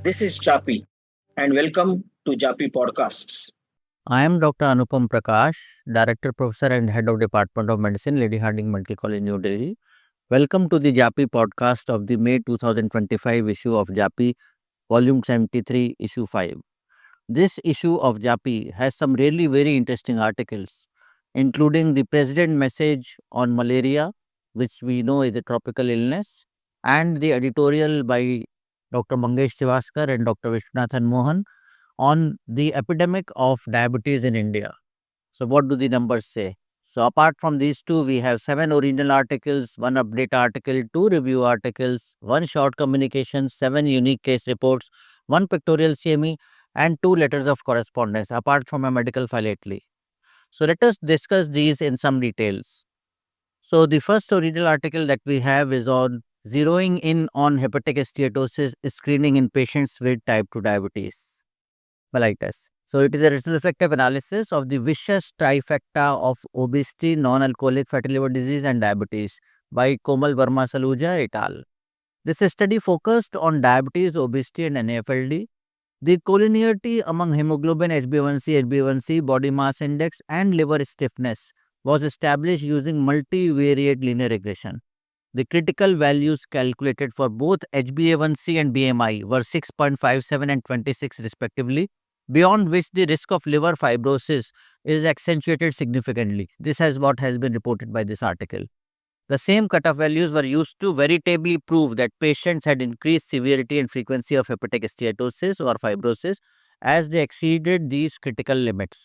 This is JAPI, and welcome to JAPI Podcasts. I am Dr. Anupam Prakash, Director, Professor, and Head of Department of Medicine, Lady Hardinge Medical College, New Delhi. Welcome to the JAPI podcast of the May 2025 issue of JAPI, Volume 73, Issue 5. This issue of JAPI has some really very interesting articles, including the President message on malaria, which we know is a tropical illness, and the editorial by Dr. Mangesh Srivaskar and Dr. Vishwanathan Mohan on the epidemic of diabetes in India. So, what do the numbers say? So, apart from these two, we have 7 original articles, 1 update article, 2 review articles, 1 short communication, 7 unique case reports, 1 pictorial CME, and 2 letters of correspondence, apart from a medical file lately. So, let us discuss these in some details. So, the first original article that we have is on zeroing in on hepatic steatosis screening in patients with type 2 diabetes mellitus. So, it is a retrospective analysis of the vicious trifecta of obesity, non-alcoholic fatty liver disease, and diabetes by Komal Verma Saluja et al. This study focused on diabetes, obesity, and NAFLD. The collinearity among hemoglobin, HbA1c, body mass index, and liver stiffness was established using multivariate linear regression. The critical values calculated for both HbA1c and BMI were 6.57 and 26 respectively, beyond which the risk of liver fibrosis is accentuated significantly. This is what has been reported by this article. The same cutoff values were used to veritably prove that patients had increased severity and frequency of hepatic steatosis or fibrosis as they exceeded these critical limits.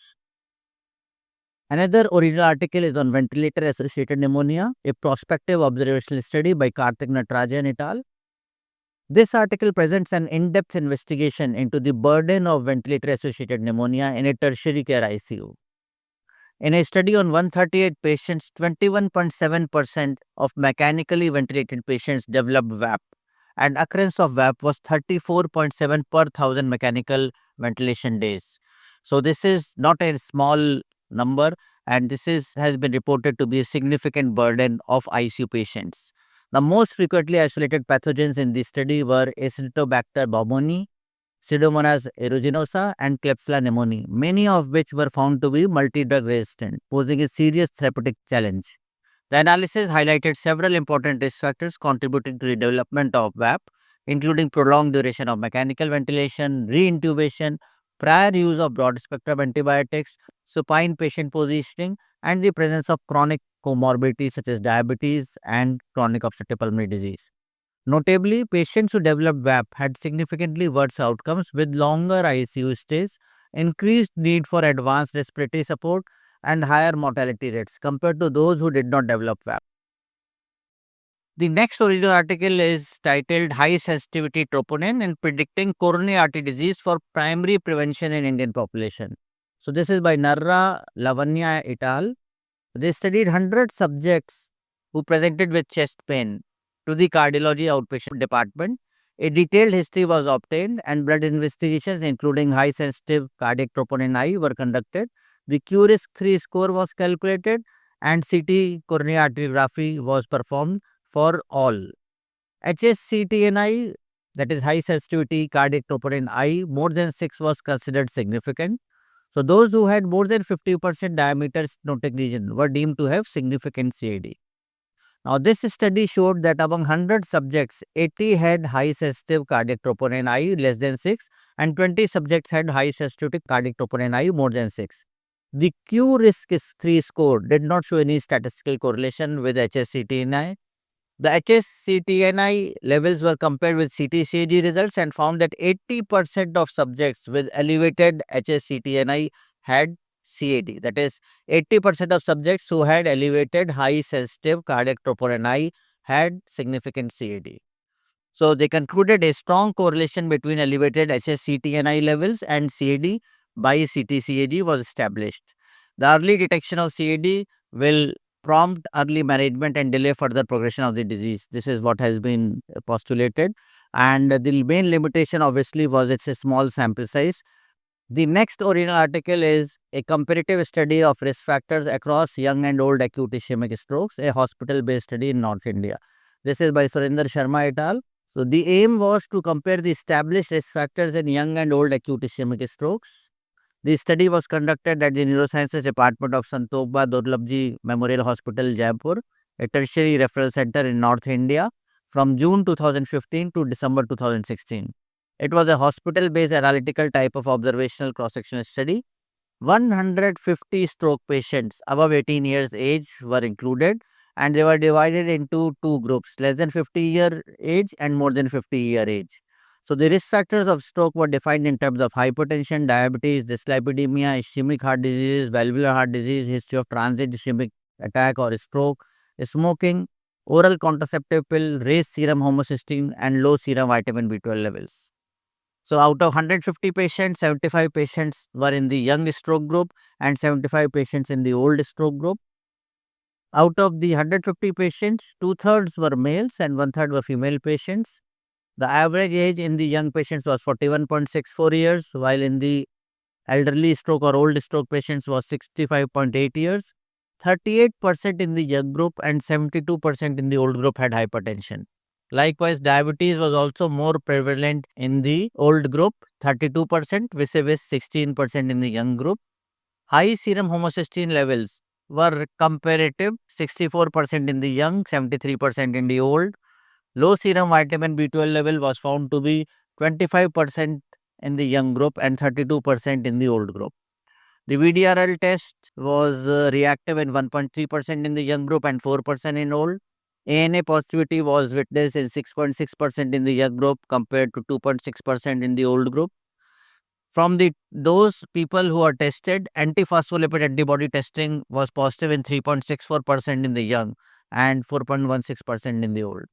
Another original article is on ventilator associated pneumonia, a prospective observational study by Karthik Natarajan et al. This article presents an in-depth investigation into the burden of ventilator associated pneumonia in a tertiary care ICU. In a study on 138 patients, 21.7% of mechanically ventilated patients developed VAP, and occurrence of VAP was 34.7 per thousand mechanical ventilation days. So, this is not a small number, and has been reported to be a significant burden of ICU patients. The most frequently isolated pathogens in this study were Acinetobacter baumannii, Pseudomonas aeruginosa, and Klebsiella pneumoniae, many of which were found to be multi-drug resistant, posing a serious therapeutic challenge. The analysis highlighted several important risk factors contributing to the development of VAP, including prolonged duration of mechanical ventilation, re-intubation, prior use of broad-spectrum antibiotics, supine patient positioning, and the presence of chronic comorbidities such as diabetes and chronic obstructive pulmonary disease. Notably, patients who developed VAP had significantly worse outcomes with longer ICU stays, increased need for advanced respiratory support, and higher mortality rates compared to those who did not develop VAP. The next original article is titled High Sensitivity Troponin in Predicting Coronary Artery Disease for Primary Prevention in Indian Population. So, this is by Narra Lavanya et al. They studied 100 subjects who presented with chest pain to the cardiology outpatient department. A detailed history was obtained and blood investigations, including high sensitive cardiac troponin I, were conducted. The Q-risk 3 score was calculated and CT coronary arteriography was performed for all. HSCTNI, that is high sensitivity cardiac troponin I, more than 6 was considered significant. So, those who had more than 50% diameter stenotic lesion were deemed to have significant CAD. Now, this study showed that among 100 subjects, 80 had high sensitive cardiac troponin I less than 6 and 20 subjects had high sensitivity cardiac troponin I more than 6. The Q-risk 3 score did not show any statistical correlation with HSCTNI. The HSCTNI levels were compared with CT-CAG results and found that 80% of subjects with elevated HSCTNI had CAD. That is, 80% of subjects who had elevated high sensitive cardiac troponin I had significant CAD. So, they concluded a strong correlation between elevated HSCTNI levels and CAD by CT-CAG was established. The early detection of CAD will prompt early management and delay further progression of the disease. This is what has been postulated, and the main limitation obviously was its a small sample size. The next original article is a comparative study of risk factors across young and old acute ischemic strokes, a hospital-based study in North India. This is by Surinder Sharma et al. So the aim was to compare the established risk factors in young and old acute ischemic strokes. The study was conducted at the Neurosciences Department of Santokba Durlabji Memorial Hospital, Jaipur, a tertiary referral center in North India, from June 2015 to December 2016. It was a hospital-based analytical type of observational cross-sectional study. 150 stroke patients above 18 years age were included, and they were divided into two groups, less than 50-year age and more than 50-year age. So the risk factors of stroke were defined in terms of hypertension, diabetes, dyslipidemia, ischemic heart disease, valvular heart disease, history of transient ischemic attack or stroke, smoking, oral contraceptive pill, raised serum homocysteine, and low serum vitamin B12 levels. So out of 150 patients, 75 patients were in the young stroke group and 75 patients in the old stroke group. Out of the 150 patients, two-thirds were males and one-third were female patients. The average age in the young patients was 41.64 years, while in the elderly stroke or old stroke patients was 65.8 years. 38% in the young group and 72% in the old group had hypertension. Likewise, diabetes was also more prevalent in the old group, 32% vis-a-vis 16% in the young group. High serum homocysteine levels were comparative, 64% in the young, 73% in the old. Low serum vitamin B12 level was found to be 25% in the young group and 32% in the old group. The VDRL test was reactive in 1.3% in the young group and 4% in old. ANA positivity was witnessed in 6.6% in the young group compared to 2.6% in the old group. From those people who are tested, antiphospholipid antibody testing was positive in 3.64% in the young and 4.16% in the old.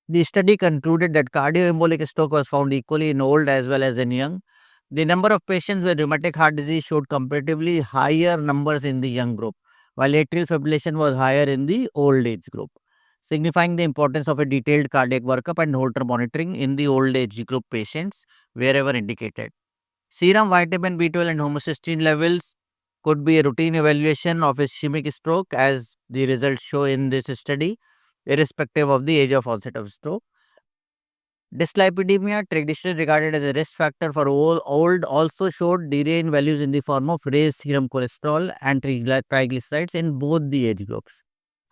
The study concluded that cardioembolic stroke was found equally in old as well as in young. The number of patients with rheumatic heart disease showed comparatively higher numbers in the young group, while atrial fibrillation was higher in the old age group, signifying the importance of a detailed cardiac workup and Holter monitoring in the old age group patients wherever indicated. Serum vitamin B12 and homocysteine levels could be a routine evaluation of ischemic stroke, as the results show in this study, irrespective of the age of onset of stroke. Dyslipidemia, traditionally regarded as a risk factor for old, also showed DRAN values in the form of raised serum cholesterol and triglycerides in both the age groups.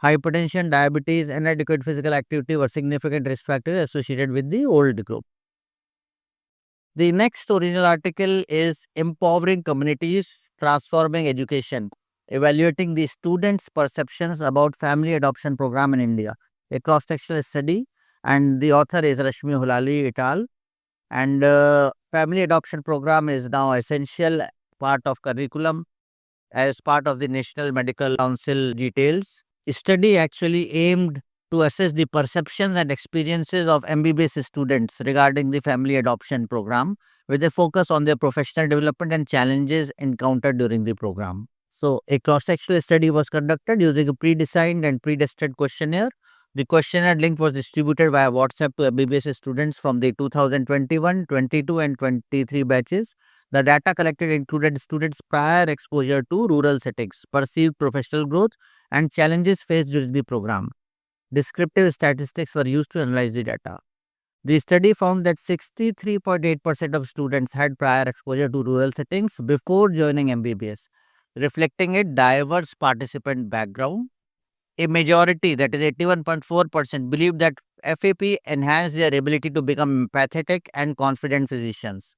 Hypertension, diabetes, and inadequate physical activity were significant risk factors associated with the old group. The next original article is Empowering Communities, Transforming Education, Evaluating the Students' Perceptions about Family Adoption Program in India, a cross-sectional study, and the author is Rashmi Hulali et al. And family adoption program is now essential part of curriculum as part of the National Medical Council details. Study actually aimed to assess the perceptions and experiences of MBBS students regarding the family adoption program, with a focus on their professional development and challenges encountered during the program. So, a cross-sectional study was conducted using a pre-designed and pre-tested questionnaire. The questionnaire link was distributed via WhatsApp to MBBS students from the 2021, 22, and 23 batches. The data collected included students' prior exposure to rural settings, perceived professional growth, and challenges faced during the program. Descriptive statistics were used to analyze the data. The study found that 63.8% of students had prior exposure to rural settings before joining MBBS, reflecting a diverse participant background. A majority, that is 81.4%, believed that FAP enhanced their ability to become empathetic and confident physicians.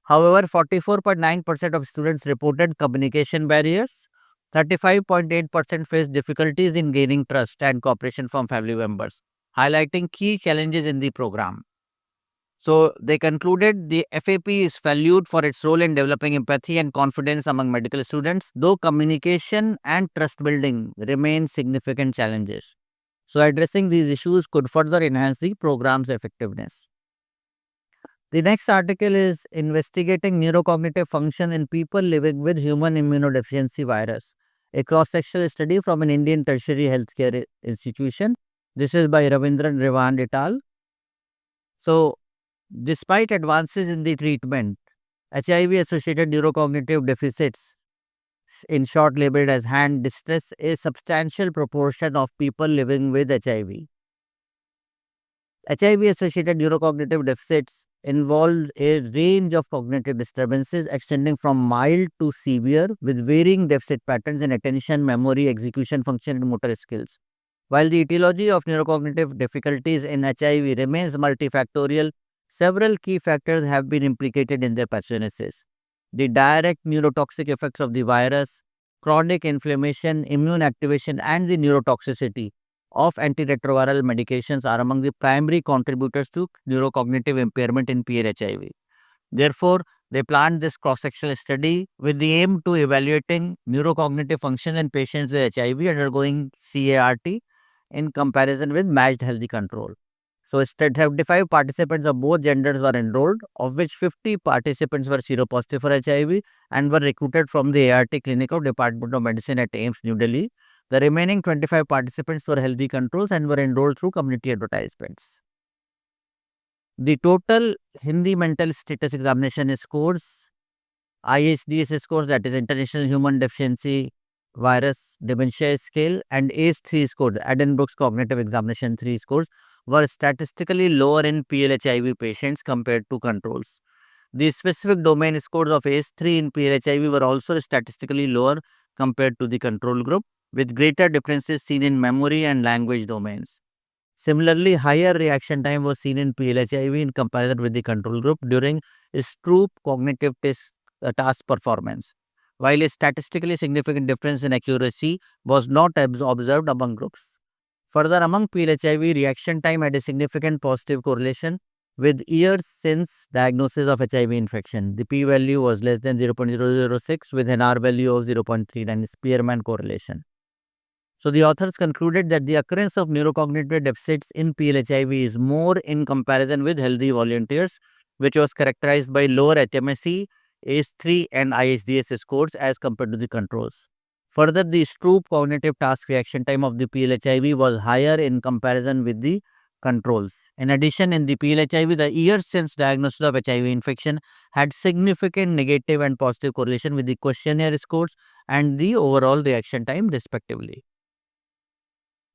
However, 44.9% of students reported communication barriers. 35.8% faced difficulties in gaining trust and cooperation from family members, highlighting key challenges in the program. So, they concluded the FAP is valued for its role in developing empathy and confidence among medical students, though communication and trust building remain significant challenges. So, addressing these issues could further enhance the program's effectiveness. The next article is Investigating Neurocognitive Function in People Living with Human Immunodeficiency Virus, a cross-sectional study from an Indian tertiary healthcare institution. This is by Ravindran Revan et al. So, despite advances in the treatment, HIV-associated neurocognitive deficits, in short labeled as hand distress, a substantial proportion of people living with HIV. HIV-associated neurocognitive deficits involved a range of cognitive disturbances extending from mild to severe with varying deficit patterns in attention, memory, execution function, and motor skills. While the etiology of neurocognitive difficulties in HIV remains multifactorial, several key factors have been implicated in their pathogenesis. The direct neurotoxic effects of the virus, chronic inflammation, immune activation, and the neurotoxicity of antiretroviral medications are among the primary contributors to neurocognitive impairment in PLHIV. Therefore, they planned this cross-sectional study with the aim to evaluating neurocognitive function in patients with HIV undergoing CART in comparison with matched healthy control. So, 75 participants of both genders were enrolled, of which 50 participants were seropositive for HIV and were recruited from the ART clinic of Department of Medicine at AIMS, New Delhi. The remaining 25 participants were healthy controls and were enrolled through community advertisements. The total Hindi mental status examination scores, IHDS scores, that is International Human Deficiency Virus Dementia Scale, and ACE3 scores, Addenbrook's Cognitive Examination 3 scores, were statistically lower in PLHIV patients compared to controls. The specific domain scores of ACE3 in PLHIV were also statistically lower compared to the control group, with greater differences seen in memory and language domains. Similarly, higher reaction time was seen in PLHIV in comparison with the control group during Stroop cognitive task performance, while a statistically significant difference in accuracy was not observed among groups. Further, among PLHIV, reaction time had a significant positive correlation with years since diagnosis of HIV infection. The p-value was less than 0.006 with an r-value of 0.39, Spearman correlation. So, the authors concluded that the occurrence of neurocognitive deficits in PLHIV is more in comparison with healthy volunteers, which was characterized by lower HMSE, ACE3 and IHDS scores as compared to the controls. Further, the Stroop cognitive task reaction time of the PLHIV was higher in comparison with the controls. In addition, in the PLHIV, the years since diagnosis of HIV infection had significant negative and positive correlation with the questionnaire scores and the overall reaction time respectively.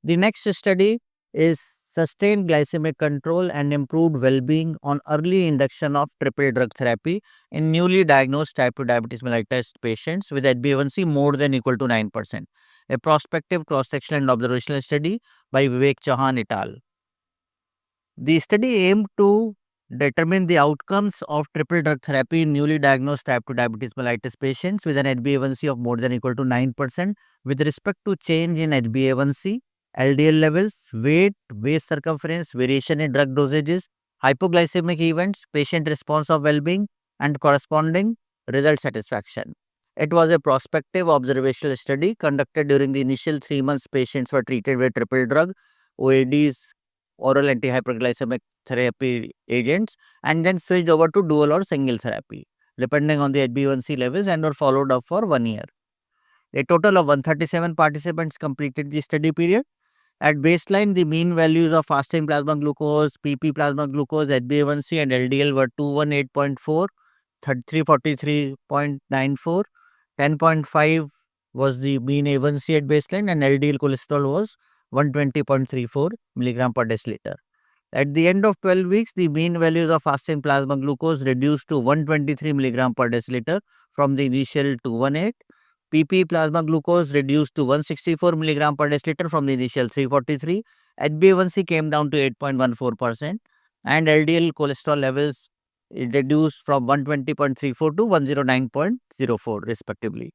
The next study is sustained glycemic control and improved well-being on early induction of triple drug therapy in newly diagnosed type 2 diabetes mellitus patients with HbA1c more than equal to 9%. A prospective cross-sectional and observational study by Vivek Chauhan et al. The study aimed to determine the outcomes of triple drug therapy in newly diagnosed type 2 diabetes mellitus patients with an HbA1c of more than equal to 9% with respect to change in HbA1c, LDL levels, weight, waist circumference, variation in drug dosages, hypoglycemic events, patient response of well-being, and corresponding result satisfaction. It was a prospective observational study conducted during the initial 3 months patients were treated with triple drug, OADs, oral antihyperglycemic therapy agents, and then switched over to dual or single therapy, depending on the HbA1c levels, and were followed up for 1 year. A total of 137 participants completed the study period. At baseline, the mean values of fasting plasma glucose, PP plasma glucose, HbA1c and LDL were 218.4, 343.94, 10.5 was the mean A1c at baseline, and LDL cholesterol was 120.34 milligram per deciliter. At the end of 12 weeks, the mean values of fasting plasma glucose reduced to 123 milligram per deciliter from the initial 218. PP plasma glucose reduced to 164 milligram per deciliter from the initial 343. HbA1c came down to 8.14%, and LDL cholesterol levels reduced from 120.34 to 109.04 respectively.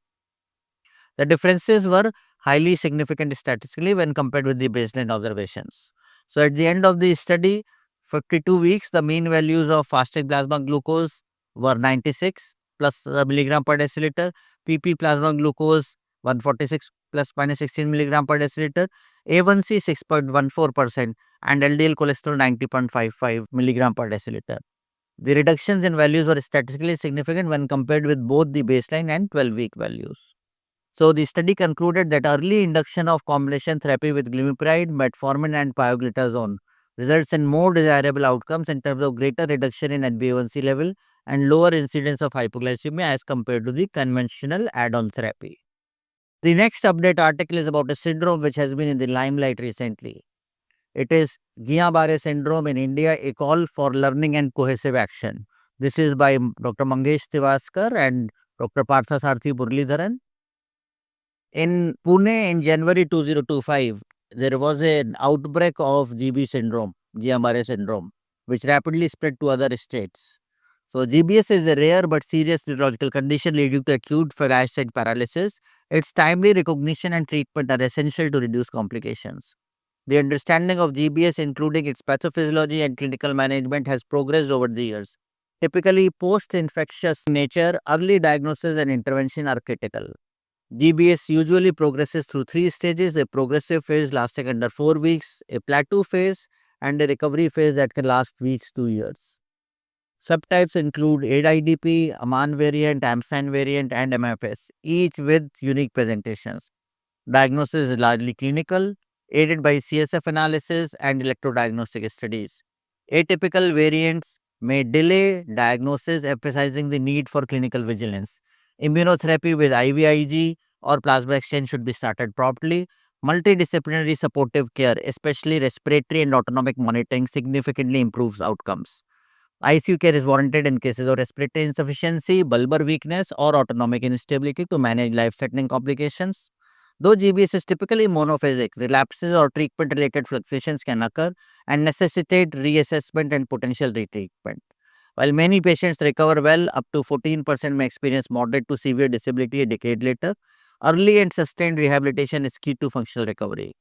The differences were highly significant statistically when compared with the baseline observations. So, at the end of the study, 52 weeks, the mean values of fasting plasma glucose were 96 plus milligram per deciliter, PP plasma glucose 146 plus minus 16 milligram per deciliter, A1C 6.14%, and LDL cholesterol 90.55 milligram per deciliter. The reductions in values were statistically significant when compared with both the baseline and 12-week values. So, the study concluded that early induction of combination therapy with glimepiride, metformin and pioglitazone results in more desirable outcomes in terms of greater reduction in HbA1c level and lower incidence of hypoglycemia as compared to the conventional add-on therapy. The next update article is about a syndrome which has been in the limelight recently. It is Guillain-Barré syndrome in India, a call for learning and cohesive action. This is by Dr. Mangesh Tivaskar and Dr. Parthasarthi Muralidharan. In Pune in January 2025, there was an outbreak of GB syndrome, Guillain-Barré syndrome, which rapidly spread to other states. So, GBS is a rare but serious neurological condition leading to acute flash-sight paralysis. Its timely recognition and treatment are essential to reduce complications. The understanding of GBS, including its pathophysiology and clinical management, has progressed over the years. Typically, post-infectious nature, early diagnosis and intervention are critical. GBS usually progresses through three stages: a progressive phase lasting under 4 weeks, a plateau phase, and a recovery phase that can last weeks to years. Subtypes include AIDP, Aman variant, AMSAN variant, and MFS, each with unique presentations. Diagnosis is largely clinical, aided by CSF analysis and electrodiagnostic studies. Atypical variants may delay diagnosis, emphasizing the need for clinical vigilance. Immunotherapy with IVIG or plasma exchange should be started promptly. Multidisciplinary supportive care, especially respiratory and autonomic monitoring, significantly improves outcomes. ICU care is warranted in cases of respiratory insufficiency, bulbar weakness, or autonomic instability to manage life threatening complications. Though GBS is typically monophasic, relapses or treatment related fluctuations can occur and necessitate reassessment and potential retreatment. While many patients recover well, up to 14% may experience moderate to severe disability a decade later. Early and sustained rehabilitation is key to functional recovery.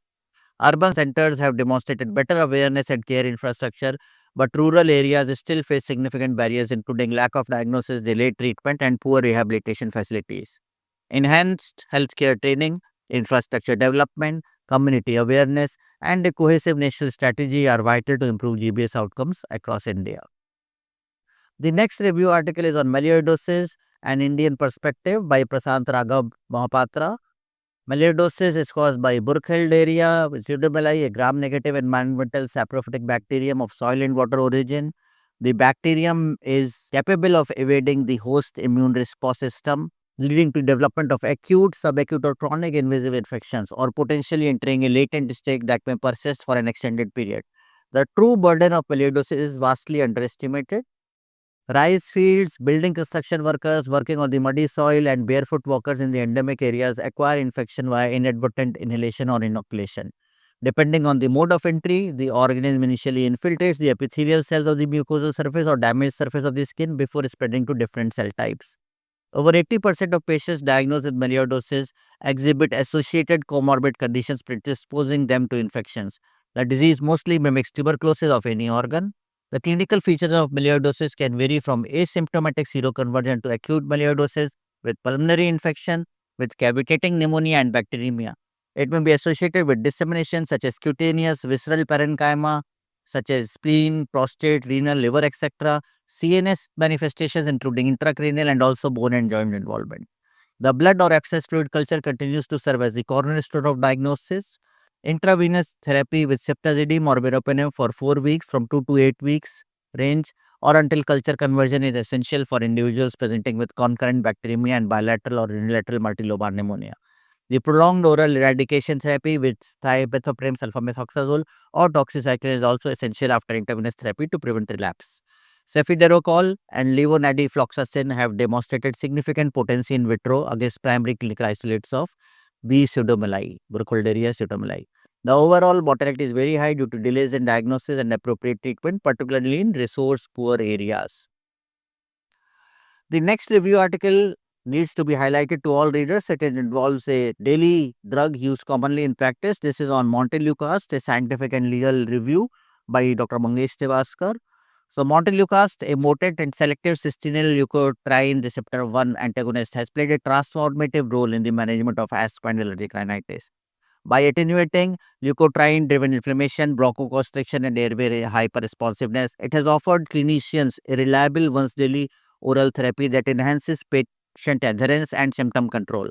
Urban centers have demonstrated better awareness and care infrastructure, but rural areas still face significant barriers, including lack of diagnosis, delayed treatment, and poor rehabilitation facilities. Enhanced healthcare training, infrastructure development, community awareness, and a cohesive national strategy are vital to improve GBS outcomes across India. The next review article is on melioidosis, an Indian perspective by Prasant Raghav Mahapatra. Melioidosis is caused by Burkholderia pseudomyeli, a gram-negative environmental saprophytic bacterium of soil and water origin. The bacterium is capable of evading the host immune response system, leading to development of acute, subacute, or chronic invasive infections, or potentially entering a latent state that may persist for an extended period. The true burden of melioidosis is vastly underestimated. Rice fields, building construction workers working on the muddy soil, and barefoot walkers in the endemic areas acquire infection via inadvertent inhalation or inoculation. Depending on the mode of entry, the organism initially infiltrates the epithelial cells of the mucosal surface or damaged surface of the skin before spreading to different cell types. Over 80% of patients diagnosed with melioidosis exhibit associated comorbid conditions predisposing them to infections. The disease mostly mimics tuberculosis of any organ. The clinical features of melioidosis can vary from asymptomatic seroconversion to acute melioidosis with pulmonary infection, with cavitating pneumonia and bacteremia. It may be associated with dissemination such as cutaneous, visceral parenchyma, such as spleen, prostate, renal, liver, etc. CNS manifestations including intracranial and also bone and joint involvement. The blood or abscess fluid culture continues to serve as the cornerstone of diagnosis. Intravenous therapy with ceftazidime or meropenem for 4 weeks from 2 to 8 weeks range or until culture conversion is essential for individuals presenting with concurrent bacteremia and bilateral or unilateral multilobar pneumonia. The prolonged oral eradication therapy with thiamethoprim, sulfamethoxazole, or doxycycline is also essential after intravenous therapy to prevent relapse. Cefiderocol and levonorepinephrine have demonstrated significant potency in vitro against primary clinical isolates of B. pseudomyeli, Burkholderia pseudomyeli. The overall mortality is very high due to delays in diagnosis and appropriate treatment, particularly in resource poor areas. The next review article needs to be highlighted to all readers that it involves a daily drug used commonly in practice. This is on Montelukast, a scientific and legal review by Dr. Mangesh Tivaskar. So, Montelukast, a potent and selective cystinyl leukotriene receptor 1 antagonist, has played a transformative role in the management of asthma and allergic rhinitis. By attenuating leukotriene-driven inflammation, bronchoconstriction, and airway hyperresponsiveness, it has offered clinicians a reliable once-daily oral therapy that enhances patient adherence and symptom control.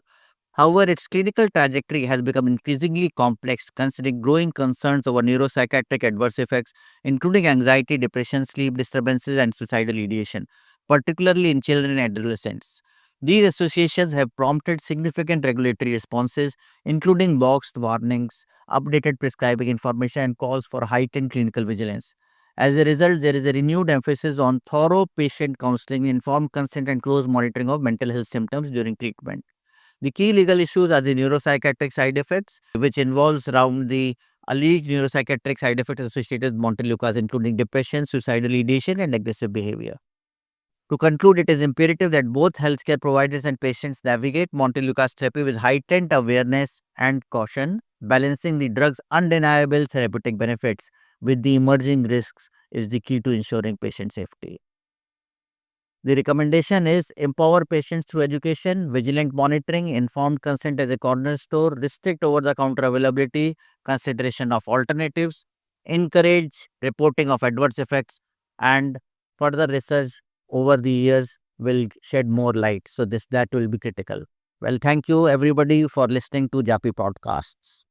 However, its clinical trajectory has become increasingly complex, considering growing concerns over neuropsychiatric adverse effects, including anxiety, depression, sleep disturbances, and suicidal ideation, particularly in children and adolescents. These associations have prompted significant regulatory responses, including boxed warnings, updated prescribing information, and calls for heightened clinical vigilance. As a result, there is a renewed emphasis on thorough patient counseling, informed consent, and close monitoring of mental health symptoms during treatment. The key legal issues are the neuropsychiatric side effects, which involves around the alleged neuropsychiatric side effects associated with Montelukast, including depression, suicidal ideation, and aggressive behavior. To conclude, it is imperative that both healthcare providers and patients navigate Montelukast therapy with heightened awareness and caution. Balancing the drug's undeniable therapeutic benefits with the emerging risks is the key to ensuring patient safety. The recommendation is empower patients through education, vigilant monitoring, informed consent as a cornerstone, restrict over the counter availability, consideration of alternatives, encourage reporting of adverse effects, and further research over the years will shed more light. So, that will be critical. Well, thank you everybody for listening to JAPI podcasts.